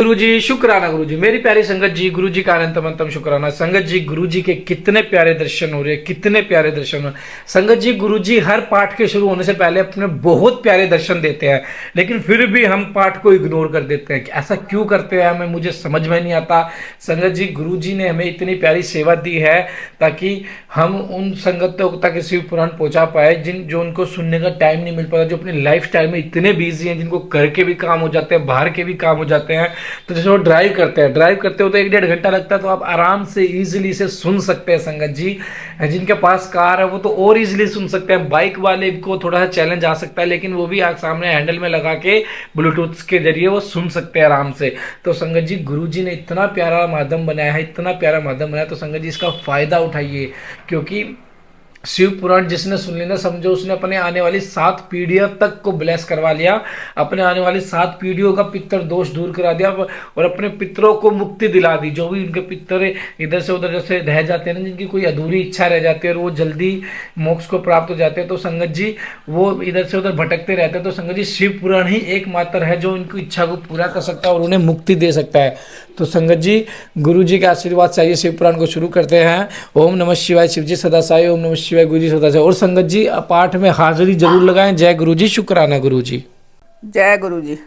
गुरुजी, शुक्राना गुरुजी। मेरी प्यारी संगत जी, गुरुजी का अनंतम अनंतम शुक्राना। संगत जी, गुरुजी के कितने प्यारे दर्शन हो रहे हैं, कितने प्यारे दर्शन हो। संगत जी, गुरुजी हर पाठ के शुरू होने से पहले अपने बहुत प्यारे दर्शन देते हैं, लेकिन फिर भी हम पाठ को इग्नोर कर देते हैं। ऐसा क्यों करते हैं, हमें मुझे समझ में नहीं आता। संगत जी, गुरुजी ने हमें इतनी प्यारी सेवा दी है ताकि हम उन संगतों तक शिव पुराण पहुंचा पाए जो उनको सुनने का टाइम नहीं मिल पाता, जो अपनी लाइफ स्टाइल में इतने बिजी हैं, जिनको घर के भी काम हो जाते हैं, बाहर के भी काम हो जाते हैं। तो जैसे वो ड्राइव करते हो तो 1-1.5 घंटा लगता है, तो आप आराम से इजीली से सुन सकते हैं। संगत जी, जिनके पास कार है वो तो और इजीली सुन सकते हैं। बाइक वाले को थोड़ा सा चैलेंज आ सकता है, लेकिन वो भी आप सामने हैंडल में लगा के ब्लूटूथ के जरिए वो सुन सकते हैं आराम से। तो संगत जी, गुरु जी ने इतना प्यारा माध्यम बनाया है, इतना प्यारा माध्यम बनाया, तो संगत जी इसका फायदा उठाइए। क्योंकि शिव पुराण जिसने सुन लिया, समझो उसने अपने आने वाली 7 पीढ़ियों तक को ब्लेस करवा लिया, अपने आने वाली 7 पीढ़ियों का पितर दोष दूर करा दिया और अपने पितरों को मुक्ति दिला दी। जो भी उनके पितर इधर से उधर जैसे रह जाते हैं ना, जिनकी कोई अधूरी इच्छा रह जाती है और वो जल्दी मोक्ष को प्राप्त हो जाते हैं, तो संगत जी वो इधर से उधर भटकते रहते हैं। तो संगत जी, शिव पुराण ही एकमात्र है जो उनकी इच्छा को पूरा कर सकता है और उन्हें मुक्ति दे सकता है। तो संगत जी, गुरु जी के आशीर्वाद चाहिए, शिव पुराण को शुरू करते हैं। ओम नमः शिवाय, शिव जी सदा साई, ओम नमः शिवाय, गुरु जी सदा साई। और संगत जी, पाठ में हाजिरी जरूर लगाएं। जय गुरु जी, शुक्राना गुरु जी। जय गुरु जी।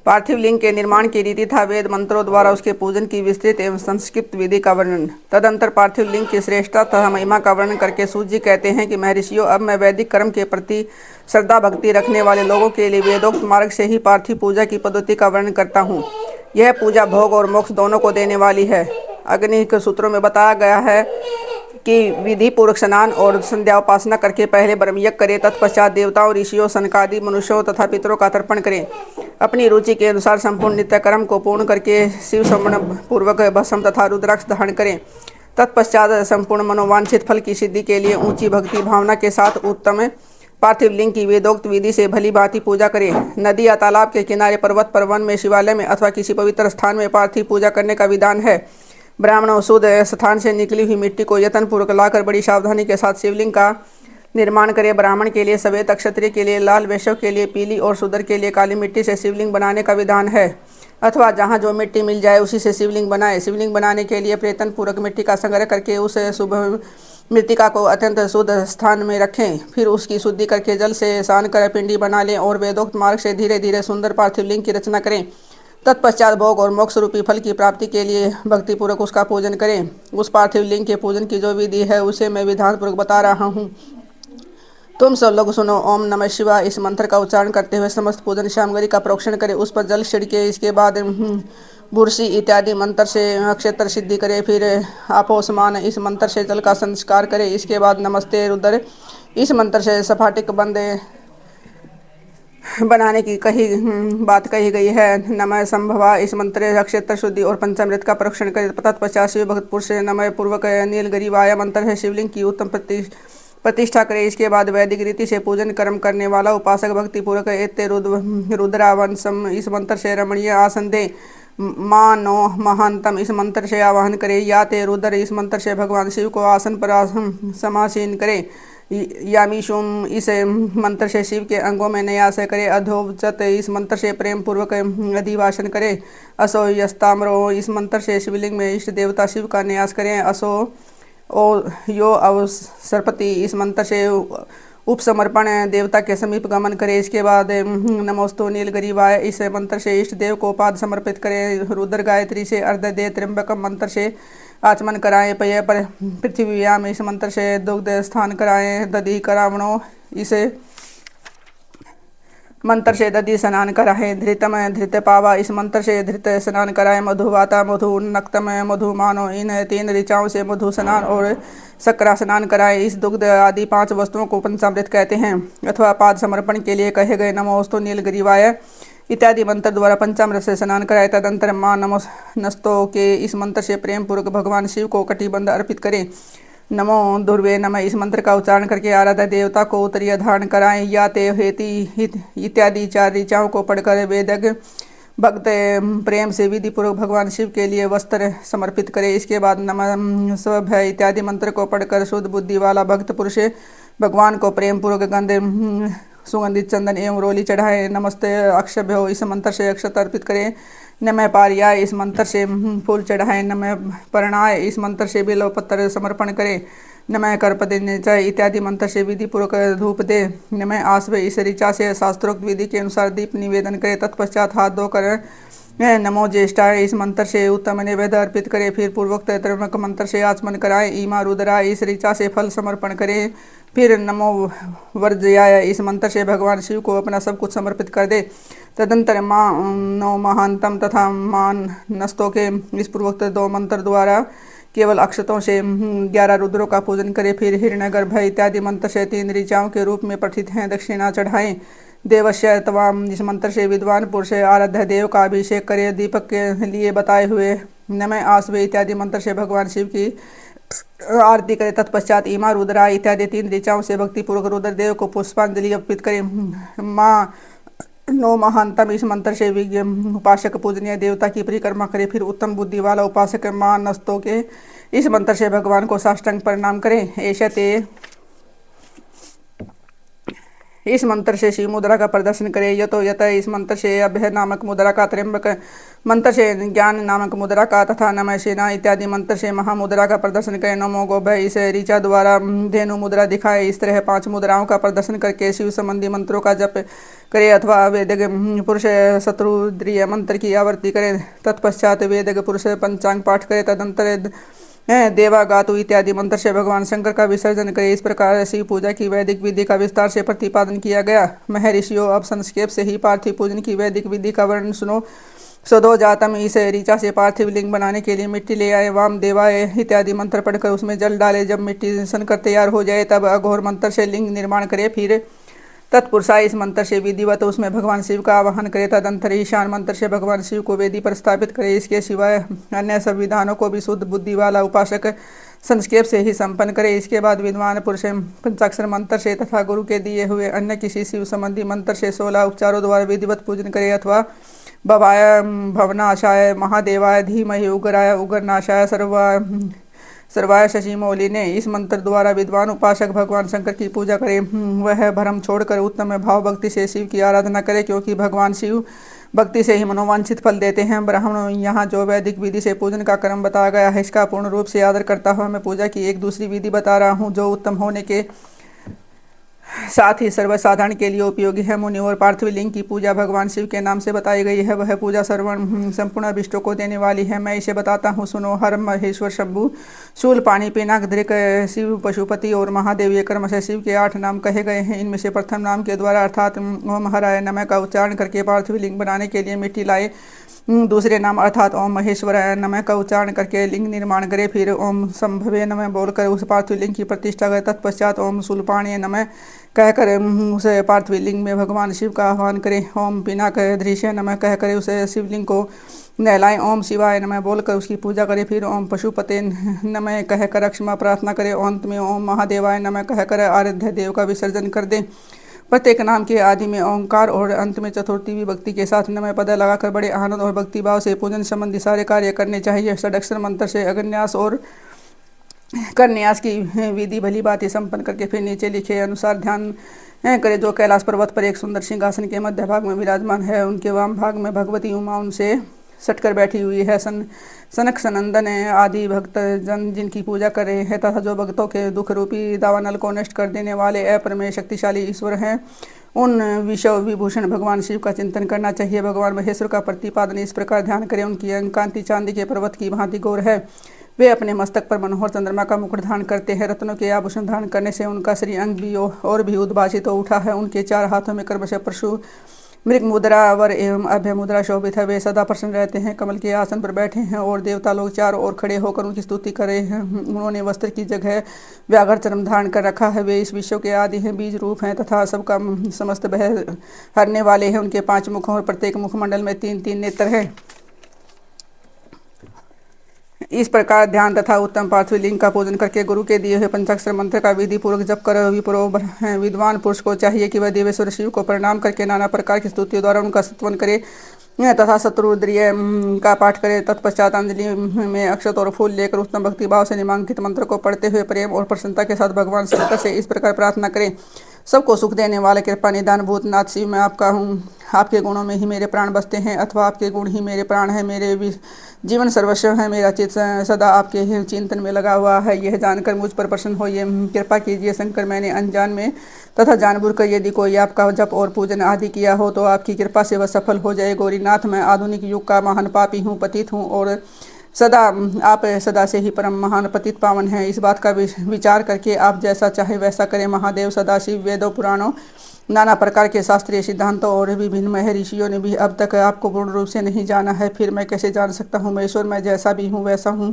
पार्थिव लिंग के निर्माण की रीति था वेद मंत्रों द्वारा उसके पूजन की विस्तृत एवं संक्षिप्त विधि का वर्णन। तदंतर पार्थिव लिंग की श्रेष्ठता तथा महिमा का वर्णन करके सूत जी कहते हैं कि महर्षियों, अब मैं वैदिक कर्म के प्रति श्रद्धा भक्ति रखने वाले लोगों के लिए वेदोक्त मार्ग से ही पार्थिव पूजा की पद्धति का वर्णन करता हूँ। यह पूजा भोग और मोक्ष दोनों को देने वाली है। अग्नि के सूत्रों में बताया गया है कि विधि पूर्वक स्नान और संध्या उपासना करके पहले ब्रह्मयज्ञ करें, तत्पश्चात देवताओं, ऋषियों, सनकादि मनुष्यों तथा पितरों का तर्पण करें। अपनी रुचि के अनुसार संपूर्ण नित्य कर्म को पूर्ण करके शिव समर्पण पूर्वक भस्म तथा रुद्राक्ष धारण करें। तत्पश्चात संपूर्ण मनोवांछित फल की सिद्धि के लिए ऊंची भक्ति भावना के साथ उत्तम पार्थिव लिंग की वेदोक्त विधि से भली भांति पूजा करें। नदी या तालाब के किनारे, पर्वत पर, वन में, शिवालय में अथवा किसी पवित्र स्थान में पार्थिव पूजा करने का विधान है। ब्राह्मणों शुद्ध स्थान से निकली हुई मिट्टी को यत्नपूर्वक लाकर बड़ी सावधानी के साथ शिवलिंग का निर्माण करें। ब्राह्मण के लिए सफेद, क्षत्रिय के लिए लाल, वैश्य के लिए पीली और शूद्र के लिए काली मिट्टी से शिवलिंग बनाने का विधान है। अथवा जहाँ जो मिट्टी मिल जाए उसी से शिवलिंग बनाए। शिवलिंग बनाने के लिए प्रयत्नपूर्वक मिट्टी का संग्रह करके उस शुभ मृतिका को अत्यंत शुद्ध स्थान में रखें। फिर उसकी शुद्धि करके जल से स्नान कर पिंडी बना लें और वेदोक्त मार्ग से धीरे धीरे सुंदर पार्थिव लिंग की रचना करें। तत्पश्चात भोग और मोक्ष रूपी फल की प्राप्ति के लिए भक्तिपूर्वक उसका पूजन करें। उस पार्थिव लिंग के पूजन की जो विधि है उसे मैं विधानपूर्वक बता रहा हूँ, तुम सब लोग सुनो। ओम नमः शिवाय इस मंत्र का उच्चारण करते हुए समस्त पूजन सामग्री का प्रोक्षण करें, उस पर जल छिड़के। इसके बाद बुरसी इत्यादि मंत्र से अक्षत्र सिद्धि करे। फिर आपोसमान इस मंत्र से जल का संस्कार करे। इसके बाद नमस्ते रुद्र इस मंत्र से सफाटिक बंद बनाने की बात कही गई है। नमः संभवा इस मंत्र अक्षत्र शुद्धि और पंचामृत का परीक्षण करे। तत्पश्चात शिव भक्त पुरुष से नमः पूर्वक नीलगिरिवाय मंत्र है शिवलिंग की उत्तम प्रतिष्ठा करे। इसके बाद वैदिक रीति से पूजन कर्म करने वाला उपासक भक्ति पूर्वक एते रुद्रावंशम इस मंत्र से रमणीय आसन दे। मानो महानतम इस मंत्र से आवाहन करे। या ते रुद्र इस मंत्र से भगवान शिव को आसन पर समासीन करे। यामीशुम इस मंत्र से शिव के अंगों में न्यास करे। अधोवचत इस मंत्र से प्रेम पूर्वक अधिवासन करे। असो यस्ताम्रो इस मंत्र से शिवलिंग में इष्ट देवता शिव का न्यास करें। असो ओ यो अवसरपति इस मंत्र से उपसमर्पण देवता के समीप गमन करे। इसके बाद नमोस्तु नीलगिरिवाय इस मंत्र से इष्ट देव को पाद समर्पित करें। रुद्र गायत्री से अर्ध दे त्र्यंबकम मंत्र से आचमन कराएं। पय पर पृथ्वीयाम इस मंत्र से दुग्ध स्थान कराएं। दधि करावणों इसे मंत्र से दधि स्नान कराएं। धृतम धृत पावा इस मंत्र से धृत स्नान कराएं। मधुवाता मधु नक्तम मधु मानो इन 3 ऋचाओं से मधु स्नान और सक्रा स्नान कराएं। इस दुग्ध आदि 5 वस्तुओं को पंचामृत कहते हैं अथवा पाद समर्पण के लिए कहे गए नमोस्तु नीलगिरिवाय इत्यादि मंत्र द्वारा पंचामृत से स्नान कराए। तदंतर मां नमोस्तु के इस मंत्र से प्रेम पूर्वक भगवान शिव को कटिबंध अर्पित करें। नमो दुर्वे नमः इस मंत्र का उच्चारण करके आराध्य देवता को उत्तरीय धारण कराएं। या ते हेति इत्यादि 4 ऋचाओं को पढ़कर वेदज्ञ भक्त प्रेम से विधि पूर्वक भगवान शिव के लिए वस्त्र समर्पित करे। इसके बाद नमः स्वभय इत्यादि मंत्र को पढ़कर शुद्ध बुद्धि वाला भक्त पुरुष भगवान को प्रेम पूर्वक गंध सुगंधित चंदन एवं रोली चढ़ाए। नमस्ते अक्षभ्यो इस मंत्र से अक्षत अर्पित करें। नमः पार्याय इस मंत्र से फूल चढ़ाएं, नमः परणाय इस मंत्र से बेल पत्र समर्पण करें, नमः कर्पदे इत्यादि मंत्र से विधि पूर्वक धूप दे, नमः आसवे इस ऋचा से शास्त्रोक्त विधि के अनुसार दीप निवेदन करें, तत्पश्चात हाथ धोकर नमो ज्येष्ठाय इस मंत्र से उत्तम नैवेद्य अर्पित करें, फिर पूर्वोक्त त्रैमासिक मंत्र से आचमन कराएं, ईमा रुद्राय इस ऋचा से फल समर्पण करें, फिर नमो वर्जयाय इस मंत्र से भगवान शिव को अपना सब कुछ समर्पित कर दे। तदंतर माँ नो महांतम तथा मान नस्तों के इस पूर्वोक्त 2 मंत्र द्वारा केवल अक्षतों से 11 रुद्रों का पूजन करें, फिर हिरण्यगर्भ इत्यादि मंत्र से 3 ऋचाओं के रूप में पठित हैं दक्षिणा चढ़ाएं। देवस्य तवाम इस मंत्र से विद्वान पुरुष आराध्य देव का अभिषेक करे, दीपक के लिए बताए हुए नमः आसवे इत्यादि मंत्र से भगवान शिव की आरती करे, तत्पश्चात ईमा रुद्रा इत्यादि 3 ऋचाओं से भक्तिपूर्वक रुद्रदेव को पुष्पांजलि अर्पित करें। माँ नो महांतम इस मंत्र से विज्ञ उपासक पूजनीय देवता की परिक्रमा करे, फिर उत्तम बुद्धि वाला उपासक माँ नस्तों के इस मंत्र से भगवान को साष्टांग प्रणाम करें। ऐशते इस मंत्र से शिव मुद्रा का प्रदर्शन करें, यतो यत इस मंत्र से अभय नामक मुद्रा का, त्र्यंबक मंत्र से ज्ञान नामक मुद्रा का तथा नमः सेना इत्यादि मंत्र से महामुद्रा का प्रदर्शन करें। नमो गोभय इस ऋचा द्वारा धेनु मुद्रा दिखाए, इस तरह 5 मुद्राओं का प्रदर्शन करके शिव संबंधी मंत्रों का जप करे अथवा वेदज्ञ पुरुष शत्रुद्रिय मंत्र की आवृत्ति करें, तत्पश्चात वेदज्ञ पुरुष पंचांग पाठ करे, तदंतर देवा गातु इत्यादि मंत्र से भगवान शंकर का विसर्जन करे। इस प्रकार शिव पूजा की वैदिक विधि का विस्तार से प्रतिपादन किया गया। महर्षियों, अब संक्षेप से ही पार्थिव पूजन की वैदिक विधि का वर्णन सुनो। सदो जातम इस ऋचा से पार्थिव लिंग बनाने के लिए मिट्टी ले आए, वाम देवाय इत्यादि मंत्र पढ़कर उसमें जल डाले। जब मिट्टी सनकर तैयार हो जाए तब अघोर मंत्र से लिंग निर्माण करे, फिर तत्पुरुषाय इस मंत्र से विधिवत उसमें भगवान शिव का आवाहन करे। तदंतर ईशान मंत्र से भगवान शिव को वेदी पर स्थापित करे। इसके सिवाय अन्य सब विधानों को भी शुद्ध बुद्धि वाला उपासक संक्षेप से ही संपन्न करे। इसके बाद विद्वान पुरुष पंचाक्षर मंत्र से तथा गुरु के दिए हुए अन्य किसी शिव संबंधी मंत्र से 16 उपचारों द्वारा विधिवत पूजन करे, अथवा भवाय भवनाशाय महादेवाय धीमहि उग्राय उग्रनाशाय सर्वाय शशि मौली ने इस मंत्र द्वारा विद्वान उपासक भगवान शंकर की पूजा करे। वह भ्रम छोड़कर उत्तम भाव भक्ति से शिव की आराधना करे, क्योंकि भगवान शिव भक्ति से ही मनोवांछित फल देते हैं। ब्राह्मणों, यहाँ जो वैदिक विधि से पूजन का क्रम बताया गया है, इसका पूर्ण रूप से आदर करता हुआ मैं पूजा की एक दूसरी विधि बता रहा हूँ, जो उत्तम होने के साथ ही सर्वसाधारण के लिए उपयोगी है। मुनि और पार्थिव लिंग की पूजा भगवान शिव के नाम से बताई गई है। वह पूजा संपूर्ण अभिष्टों को देने वाली है। मैं इसे बताता हूँ, सुनो। हर महेश्वर शंभु शूल पानी पिनाक धृक शिव पशुपति और महादेव, ये क्रमशः शिव के 8 नाम कहे गए हैं। इनमें से प्रथम नाम के द्वारा अर्थात ओम हराय नमः का उच्चारण करके पार्थिव लिंग बनाने के लिए मिट्टी लाए। दूसरे नाम अर्थात ओम महेश्वराय नमः का उच्चारण करके लिंग निर्माण करे। फिर ओम संभवे नमः बोलकर उस पार्थिव लिंग की प्रतिष्ठा करे। तत्पश्चात ओम शूलपाणी नमः कहकर उस पार्थिव लिंग में भगवान शिव का आह्वान करें। ओम पिनाक दृश्य नमः कहकर उस शिवलिंग को नहलाएं। ओम शिवाय नमः बोलकर उसकी पूजा करें। फिर ओम पशुपते नमः कहकर क्षमा प्रार्थना करें। अंत में ओम महादेवाय नमः कहकर आराध्य देव का विसर्जन कर दें। प्रत्येक नाम के आदि में ओंकार और अंत में चतुर्थी विभक्ति के साथ नमः पद लगाकर बड़े आनंद और भक्तिभाव से पूजन संबंधी सारे कार्य करने चाहिए। षडक्षर मंत्र से अग्न्यास और करन्यास की विधि भली भांति संपन्न करके फिर नीचे लिखे अनुसार ध्यान करें। जो कैलाश पर्वत पर एक सुंदर सिंहासन के मध्य भाग में विराजमान है, उनके वाम भाग में भगवती उमा उनसे सटकर बैठी हुई है। सनक सनंदन आदि भक्त जन जिनकी पूजा कर रहे हैं तथा जो भक्तों के दुख रूपी दावानल को नष्ट कर देने वाले अप्रमेय शक्तिशाली ईश्वर हैं, उन विषय विभूषण भगवान शिव का चिंतन करना चाहिए। भगवान महेश्वर का प्रतिपादन इस प्रकार ध्यान करें। उनकी अंकांति चांदी के पर्वत की भांति गौर है। वे अपने मस्तक पर मनोहर चंद्रमा का मुकुट धारण करते हैं। रत्नों के आभूषण धारण करने से उनका श्री अंग भी और भी उद्भासित हो उठा है। उनके 4 हाथों में क्रमशः परशु मृग मुद्रा वर एवं अभय मुद्रा शोभित है। वे सदा प्रसन्न रहते हैं, कमल के आसन पर बैठे हैं और देवता लोग चारों ओर खड़े होकर उनकी स्तुति कर रहे हैं। उन्होंने वस्त्र की जगह व्याघ्र चर्म धारण कर रखा है। वे इस विश्व के आदि हैं, बीज रूप हैं तथा सबका समस्त भय हरने वाले हैं। उनके 5 मुख और प्रत्येक मुखमंडल में 3-3 नेत्र हैं। इस प्रकार ध्यान तथा उत्तम पार्थिव लिंग का पूजन करके गुरु के दिए हुए पंचाक्षर मंत्र का विधि पूर्वक जप कर विद्वान पुरुष को चाहिए कि वह देवेश्वर शिव को प्रणाम करके नाना प्रकार की स्तुतियों द्वारा उनका स्तवन करे तथा शत्रुद्रिय का पाठ करे। तत्पश्चात अंजलि में अक्षत और फूल लेकर उत्तम भक्ति भाव से निमांकित मंत्र को पढ़ते हुए प्रेम और प्रसन्नता के साथ भगवान शंकर से इस प्रकार प्रार्थना करें। सबको सुख देने वाले कृपा निदान भूतनाथ शिव मैं आपका हूँ। आपके गुणों में ही मेरे प्राण बसते हैं, अथवा आपके गुण ही मेरे प्राण हैं। मेरे भी जीवन सर्वस्व है, मेरा चित्त सदा आपके ही चिंतन में लगा हुआ है। यह जानकर मुझ पर प्रसन्न होइए, कृपा कीजिए शंकर। मैंने अनजान में तथा जानबूझकर यदि कोई आपका जप और पूजन आदि किया हो तो आपकी कृपा से वह सफल हो जाए। गौरीनाथ मैं आधुनिक युग का महान पापी हूँ, पतित हूँ और सदा आप सदा से ही परम महान पतित पावन हैं। इस बात का विचार करके आप जैसा चाहे वैसा करें। महादेव सदाशिव वेदों पुराणों नाना प्रकार के शास्त्रीय सिद्धांतों और विभिन्न महर्षियों ने भी अब तक आपको पूर्ण रूप से नहीं जाना है, फिर मैं कैसे जान सकता हूँ। महेश्वर मैं जैसा भी हूँ वैसा हूँ,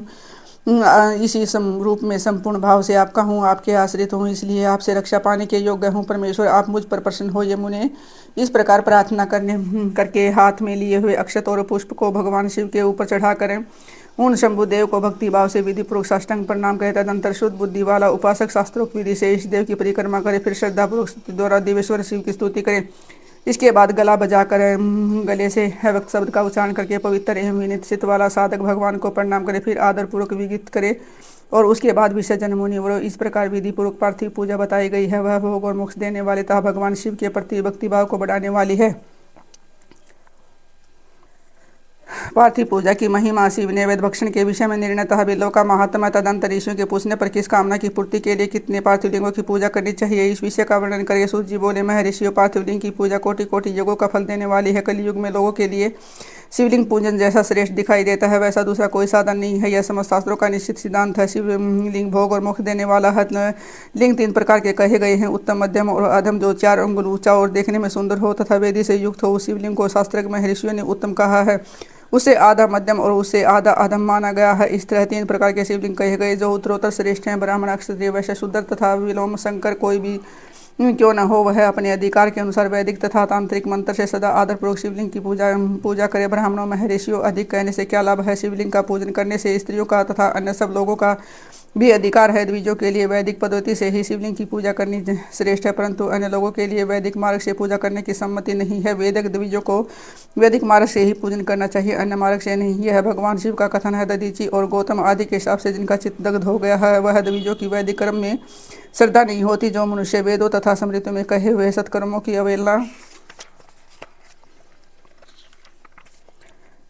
इसी रूप में संपूर्ण भाव से आपका हूँ, आपके आश्रित हूँ, इसलिए आपसे रक्षा पाने के योग्य हूँ। परमेश्वर आप मुझ पर प्रसन्न हो। यमुने इस प्रकार प्रार्थना करके हाथ में लिए हुए अक्षत और पुष्प को भगवान शिव के ऊपर चढ़ा करें उन शंभुदेव को भक्ति भाव से विधि पूर्वक साष्टांग प्रणाम करे। तदंतर शुद्ध बुद्धि वाला उपासक शास्त्रोक्त विधि से इस देव की परिक्रमा करे, फिर श्रद्धापूर्वक स्तुति द्वारा देवेश्वर शिव की स्तुति करें। इसके बाद गला बजाकर गले से भक्त शब्द का उच्चारण करके पवित्र एवं विनीत चित्त वाला साधक भगवान को प्रणाम करे, फिर आदरपूर्वक विदित करे और उसके बाद विसर्जन मुनि और इस प्रकार विधि पूर्वक पार्थिव पूजा बताई गई है। वह भोग और मोक्ष देने वाले तथा भगवान शिव के प्रति भक्ति भाव को बढ़ाने वाली है। पार्थिव पूजा की महिमा। शिव नैवेद्य भक्षण के विषय में निर्णयतः वेदों का महात्मा। तदंतर ऋषियों के पूछने पर किस कामना की पूर्ति के लिए कितने पार्थिव लिंगों की पूजा करनी चाहिए, इस विषय का वर्णन करिए। सूत जी बोले, महर्षियों पार्थिव लिंग की पूजा कोटि कोटि योगों का फल देने वाली है। कलयुग में लोगों के लिए शिवलिंग पूजन जैसा श्रेष्ठ दिखाई देता है वैसा दूसरा कोई साधन नहीं है। यह समस्त शास्त्रों का निश्चित सिद्धांत है। शिवलिंग भोग और मोक्ष देने वाला है। लिंग 3 प्रकार के कहे गए हैं, उत्तम, मध्यम और अधम, जो 4 अंगुल ऊंचा और देखने में सुंदर हो तथा वेदी से युक्त हो। उस शिवलिंग को शास्त्र महर्षियों ने उत्तम कहा है, उससे आधा मध्यम और उससे आधा अधम माना गया है। इस तरह 3 प्रकार के शिवलिंग कहे गए जो उत्तरोत्तर श्रेष्ठ हैं। ब्राह्मण, क्षत्रिय, वैश्य, शूद्र तथा विलोम शंकर कोई भी क्यों न हो, वह अपने अधिकार के अनुसार वैदिक तथा तांत्रिक मंत्र से सदा आदरपूर्वक शिवलिंग की पूजा करे। ब्राह्मणों, महर्षियों, अधिक कहने से क्या लाभ है। शिवलिंग का पूजन करने से स्त्रियों का तथा अन्य सब लोगों का भी अधिकार है। द्विजों के लिए वैदिक पद्धति से ही शिवलिंग की पूजा करनी श्रेष्ठ है, परंतु अन्य लोगों के लिए वैदिक मार्ग से पूजा करने की सम्मति नहीं है। वेदिक द्विजों को वैदिक मार्ग से ही पूजन करना चाहिए, अन्य मार्ग से नहीं। यह भगवान शिव का कथन है। दधीची और गौतम आदि के हिसाब से जिनका चित्त दग्ध हो गया है वह द्विजों की वैदिक कर्म में श्रद्धा नहीं होती। जो मनुष्य वेदों तथा स्मृतियों में कहे हुए सत्कर्मों की अवहेलना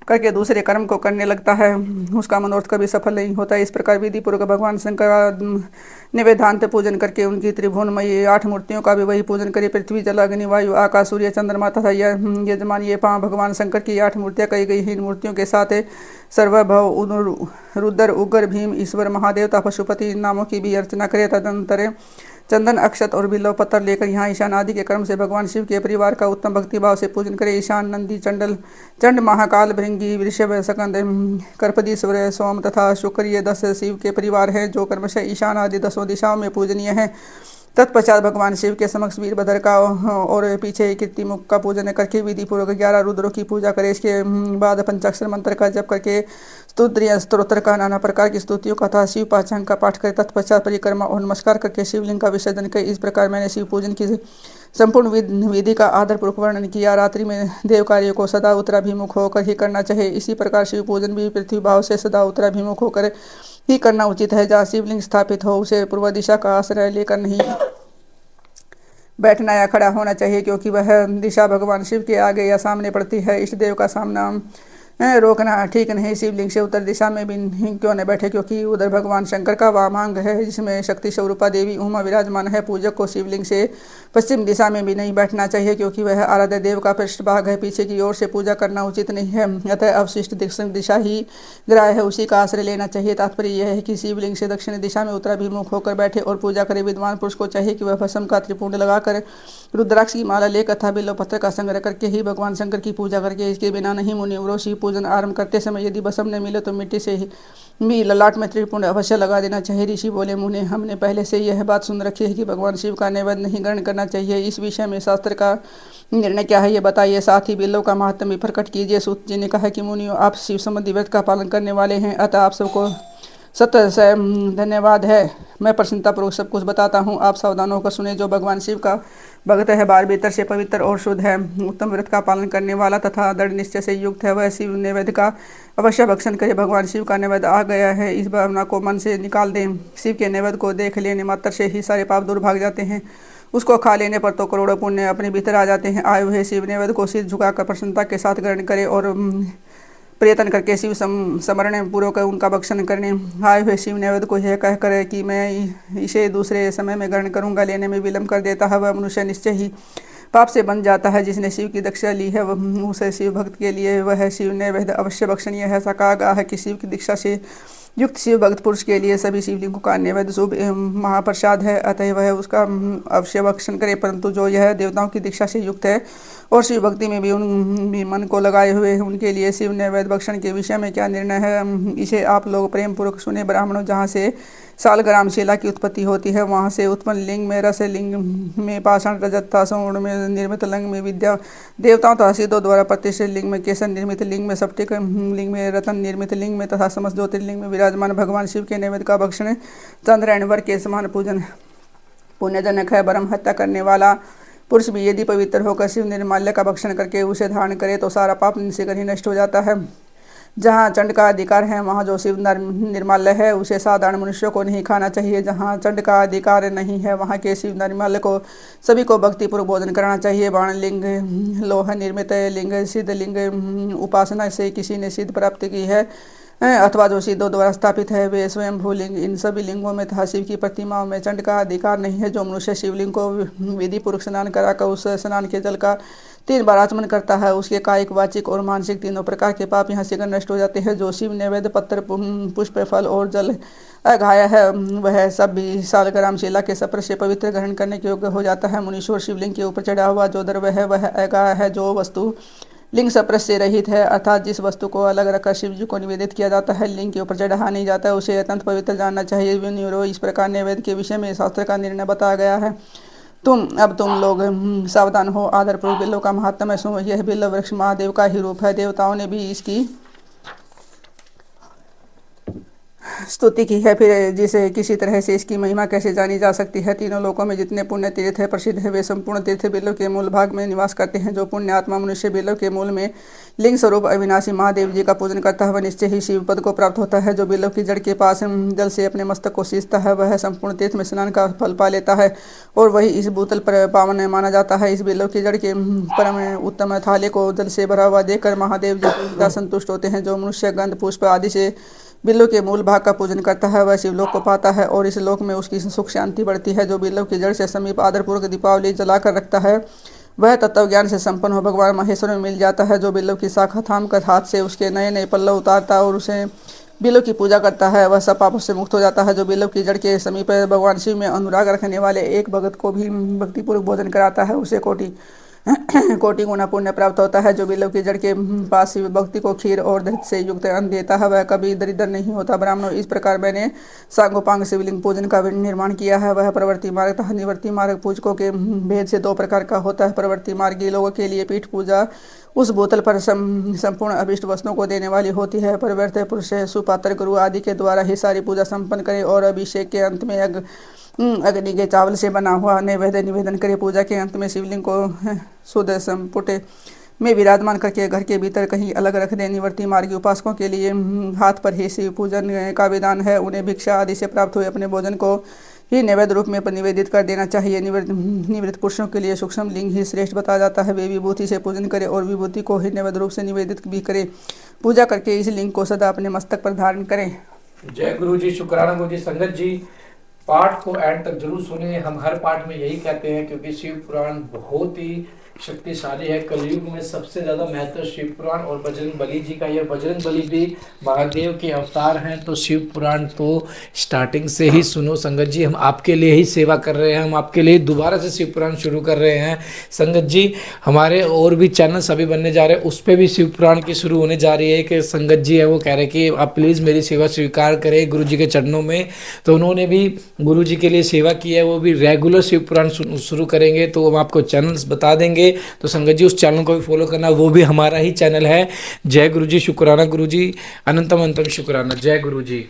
करके दूसरे कर्म को करने लगता है उसका मनोरथ कभी सफल नहीं होता। इस प्रकार विधि पूर्वक भगवान शंकर का निवेदांत पूजन करके उनकी त्रिभुवनमयी 8 मूर्तियों का भी वही पूजन करे। पृथ्वी, जल, अग्नि, वायु, आकाश, सूर्य, चंद्रमा तथा यजमान, ये 5 भगवान शंकर की 8 मूर्तियां कही गई हैं। इन मूर्तियों के साथ सर्वभव, रुद्र, उग्र, भीम, ईश्वर, महादेव तथा पशुपति नामों की भी अर्चना करे। तदंतर चंदन, अक्षत और बिल्व पत्थर लेकर यहाँ ईशान आदि के क्रम से भगवान शिव के परिवार का उत्तम भक्तिभाव से पूजन करे। ईशान, नंदी, चंड, महाकाल, भृंगी, वृषभ, सकंद, कर्पदीश्वर, सोम तथा शुक्र ये 10 शिव के परिवार हैं जो क्रमशः ईशान आदि 10 दिशाओं में पूजनीय हैं। तत्पश्चात भगवान शिव के समक्ष वीरभद्र का और पीछे कीर्तिमुख का पूजन करके विधि पूर्वक 11 रुद्रों की पूजा करें। इसके बाद पंचाक्षर मंत्र का जप करके स्तुति स्तोत्र का नाना प्रकार की स्तुतियों का तथा शिव पाचांग का पाठ करें। तत्पश्चात परिक्रमा और नमस्कार करके शिवलिंग का विसर्जन करें। इस प्रकार मैंने शिव पूजन की संपूर्ण विधि का आदरपूर्वक वर्णन किया। रात्रि में देव कार्य को सदा उत्तराभिमुख होकर ही करना चाहिए। इसी प्रकार शिव पूजन भी पृथ्वी भाव से सदा उत्तराभिमुख होकर ही करना उचित है। जहाँ शिवलिंग स्थापित हो उसे पूर्व दिशा का आश्रय लेकर नहीं बैठना या खड़ा होना चाहिए, क्योंकि वह दिशा भगवान शिव के आगे या सामने पड़ती है। इष्ट देव का सामना रोकना ठीक नहीं। शिवलिंग से उत्तर दिशा में भी क्यों न बैठे, क्योंकि उधर भगवान शंकर का वामांग है जिसमें शक्ति स्वरूपा देवी उमा विराजमान है। पूजक को शिवलिंग से पश्चिम दिशा में भी नहीं बैठना चाहिए, क्योंकि वह आराध्य देव का पृष्ठभाग है। पीछे की ओर से पूजा करना उचित नहीं है। अतः अवशिष्ट दिशा ही ग्राह्य है, उसी का आश्रय लेना चाहिए। तात्पर्य यह है कि शिवलिंग से दक्षिणी दिशा में उत्तराभिमुख होकर बैठे और पूजा करे। विद्वान पुरुष को चाहिए कि वह भस्म का त्रिपुंड लगाकर रुद्राक्ष की माला लेकर तथा बिल्व पत्र का संग्रह करके ही भगवान शंकर की पूजा करके, इसके बिना नहीं मुनिवरों शिव पूजन आरंभ करते समय यदि भस्म न मिले तो मिट्टी से भी ललाट में त्रिपुंड अवश्य लगा देना चाहिए। ऋषि बोले, मुने हमने पहले से यह बात सुन रखी है कि भगवान शिव का नैवेद्य नहीं ग्रहण करना चाहिए। इस विषय में शास्त्र का निर्णय क्या है ये बताइए, साथ ही बिल्व का महत्व भी प्रकट कीजिए। सूत जी ने कहा कि मुनियों, आप शिव संबंधी व्रत का पालन करने वाले हैं, अतः आप सबको सत्य से धन्यवाद है। मैं प्रसन्नतापूर्वक सब कुछ बताता हूँ, आप सावधान होकर सुने। जो भगवान शिव का भक्त है, बाहर भीतर से पवित्र और शुद्ध है, उत्तम व्रत का पालन करने वाला तथा दृढ़ निश्चय से युक्त है, वह शिव नैवेद्य का अवश्य भक्षण करे। भगवान शिव का नैवेद्य आ गया है, इस भावना को मन से निकाल दें। शिव के नैवेद्य को देख लेने मात्र से ही सारे पाप दूर भाग जाते हैं उसको खा लेने पर तो करोड़ों पुण्य अपने भीतर आ जाते हैं। आए हुए शिव नैवेद्य को सिर झुकाकर प्रसन्नता के साथ ग्रहण करें और प्रयत्न करके शिव स्मरण पूर्वक उनका भक्षण करने। आए हुए शिव नैवेद्य को यह कहकर कि मैं इसे दूसरे समय में ग्रहण करूंगा, लेने में विलम्ब कर देता है, वह मनुष्य निश्चय ही पाप से बन जाता है। जिसने शिव की दीक्षा ली है उसे शिव भक्त के लिए वह शिव नैवेद्य अवश्य भक्षणीय है। ऐसा कहा गया है कि शिव की दीक्षा से युक्त शिव भक्त पुरुष के लिए सभी शिवलिंगों का नैवेद्य शुभ महाप्रसाद है, अतः वह उसका अवश्य भक्षण करे। परंतु जो यह देवताओं की दीक्षा से युक्त है और शिव भक्ति में भी मन को लगाए हुए हैं, उनके लिए शिव नैवेद्य भक्षण के विषय में क्या निर्णय है, इसे आप लोग प्रेम पूर्वक सुने। ब्राह्मणों, जहाँ से सालग्राम शिला की उत्पत्ति होती है, वहाँ से उत्पन्न लिंग में रस, लिंग में पाषाण, रजत, स्वर्ण में निर्मित लिंग में विद्या देवताओं तथा सिद्धों द्वारा प्रतिष्ठित लिंग में केसर निर्मित लिंग में स्फटिक लिंग में रतन निर्मित लिंग में तथा समस्त ज्योतिर्लिंग में विराजमान भगवान शिव के नैवेद्य का भक्षण चंद्रायण वर के समान पूजन पुण्यजनक है। ब्रह्म हत्या करने वाला पुरुष भी यदि पवित्र होकर शिव निर्माल्य का भक्षण करके उसे धारण करे तो सारा पाप शीघ्र ही नष्ट हो जाता है। जहाँ चंड का अधिकार है वहाँ जो शिव निर्माल्य है उसे साधारण मनुष्यों को नहीं खाना चाहिए। जहाँ चंड का अधिकार नहीं है वहाँ के शिव निर्माल्य को सभी को भक्तिपूर्वक भोजन करना चाहिए। बाण लिंग, लोह निर्मित लिंग, सिद्ध लिंग उपासना से किसी ने सिद्ध प्राप्त की है अथवा जो सिद्धों द्वारा स्थापित है वे स्वयं भूलिंग, इन सभी लिंगों में तथा शिव की प्रतिमाओं में चंड का अधिकार नहीं है। जो मनुष्य शिवलिंग को विधि पूर्वक स्नान कराकर उस स्नान के जल का 3 बार आचमन करता है उसके कायिक, वाचिक और मानसिक तीनों प्रकार के पाप यहाँ शीघ्र नष्ट हो जाते हैं। जो शिव नैवेद्य पत्र, पुष्प, फल और जल अघाया है वह सब भी सालग्राम शिला के सप्र से पवित्र ग्रहण करने के योग्य हो जाता है। मुनीश्वर शिवलिंग के ऊपर चढ़ा हुआ जो द्रव्य है वह अघाया है। जो वस्तु लिंग सप्रस से रहित है अर्थात जिस वस्तु को अलग रखकर शिव जी को निवेदित किया जाता है, लिंग के ऊपर चढ़ाया नहीं जाता है, उसे अत्यंत पवित्र जानना चाहिए। इस प्रकार नैवेद्य के विषय में शास्त्र का निर्णय बताया गया है। अब तुम लोग सावधान हो। आदरपूर्वक बिल्लों का महात्म्य सुनो। यह बिल्व वृक्ष महादेव का ही रूप है। देवताओं ने भी इसकी स्तुति की है, फिर जिसे किसी तरह से इसकी महिमा कैसे जानी जा सकती है। तीनों लोकों में जितने पुण्य तीर्थ है प्रसिद्ध है वे संपूर्ण तीर्थ बिल्व के मूल भाग में निवास करते हैं। जो पुण्य आत्मा मनुष्य बिल्व के मूल में लिंग स्वरूप अविनाशी महादेव जी का पूजन करता है वह निश्चय ही शिव पद को प्राप्त होता है। जो बिल्व की जड़ के पास जल से अपने मस्तक को सींचता है वह संपूर्ण तीर्थ में स्नान का फल पा लेता है और वही इस भूतल पर पावन माना जाता है। इस बिल्व की जड़ के परम उत्तम थाले को जल से भरा हुआ देखकर महादेव जी संतुष्ट होते हैं। जो मनुष्य गंध, पुष्प आदि से बिल्व के मूल भाग का पूजन करता है वह शिवलोक को पाता है और इस लोक में उसकी सुख शांति बढ़ती है। जो बिल्व की जड़ से समीप आदरपूर्वक दीपावली जलाकर रखता है वह तत्व ज्ञान से संपन्न हो भगवान महेश्वर में मिल जाता है। जो बिल्व की शाखा थाम कर हाथ से उसके नए नए पल्लव उतारता और उसे बिल्व की पूजा करता है वह सब पापों से मुक्त हो जाता है। जो बिल्व की जड़ के समीप भगवान शिव में अनुराग रखने वाले एक भगत को भी भक्तिपूर्वक भोजन कराता है उसे कोटि गुना पुण्य प्राप्त होता है। जो बिल्व की जड़ के पास शिव भक्ति को खीर और दही से युक्त अन्न देता है वह कभी दरिद्र नहीं होता। ब्राह्मणों, इस प्रकार मैंने सांगोपांग शिवलिंग पूजन का निर्माण किया है। वह प्रवृत्ति मार्ग तथा निवृत्ति मार्ग पूजकों के भेद से 2 प्रकार का होता है। प्रवृत्ति मार्गी लोगों के लिए पीठ पूजा उस बोतल पर संपूर्ण अभिष्ट वस्तुओं को देने वाली होती है। प्रवृत्त पुरुष सुपात्र गुरु आदि के द्वारा ही सारी पूजा संपन्न करे और अभिषेक के अंत में अग्नि के चावल से बना हुआ नैवेद्य निवेदन करे। पूजा के अंत में शिवलिंग को शुद्ध संपुट में विराजमान करके घर के भीतर कहीं अलग रख दे। निवृत्ति मार्गी उपासकों के लिए हाथ पर ही शिव पूजन का विधान है। उन्हें भिक्षा आदि से प्राप्त हुए अपने भोजन को ही नैवेद्य रूप में निवेदित कर देना चाहिए। निवृत्त पुरुषों के लिए सूक्ष्म लिंग ही श्रेष्ठ बताया जाता है। वे विभूति से पूजन करें और विभूति को ही नैवेद्य रूप से निवेदित भी करें। पूजा करके इस लिंग को सदा अपने मस्तक पर धारण करें। जय गुरु जी, शुक्राना गुरु जी। संगत जी, पाठ को एंड तक जरूर सुने। हम हर पाठ में यही कहते हैं क्योंकि शिव पुराण बहुत ही शक्तिशाली है। कलयुग में सबसे ज्यादा महत्व शिव पुराण और बजरंग बली जी का है। बजरंग बली भी महादेव के अवतार हैं, तो शिव पुराण तो स्टार्टिंग से ही सुनो। संगत जी, हम आपके लिए ही सेवा कर रहे हैं, हम आपके लिए दोबारा से शिव पुराण शुरू कर रहे हैं। संगत जी, हमारे और भी चैनल सभी बनने जा रहे हैं, उस पर भी शिव पुराण की शुरू होने जा रही है। कि संगत जी है वो कह रहे कि आप प्लीज़ मेरी सेवा स्वीकार करें गुरु जी के चरणों में, तो उन्होंने भी गुरु जी के लिए सेवा की है। वो भी रेगुलर शिव पुराण शुरू करेंगे, तो हम आपको चैनल्स बता देंगे। तो संगत जी, उस चैनल को भी फॉलो करना, वो भी हमारा ही चैनल है। जय गुरु जी, शुक्राना गुरु जी, अनंतम अनंतम शुक्राना। जय गुरु जी।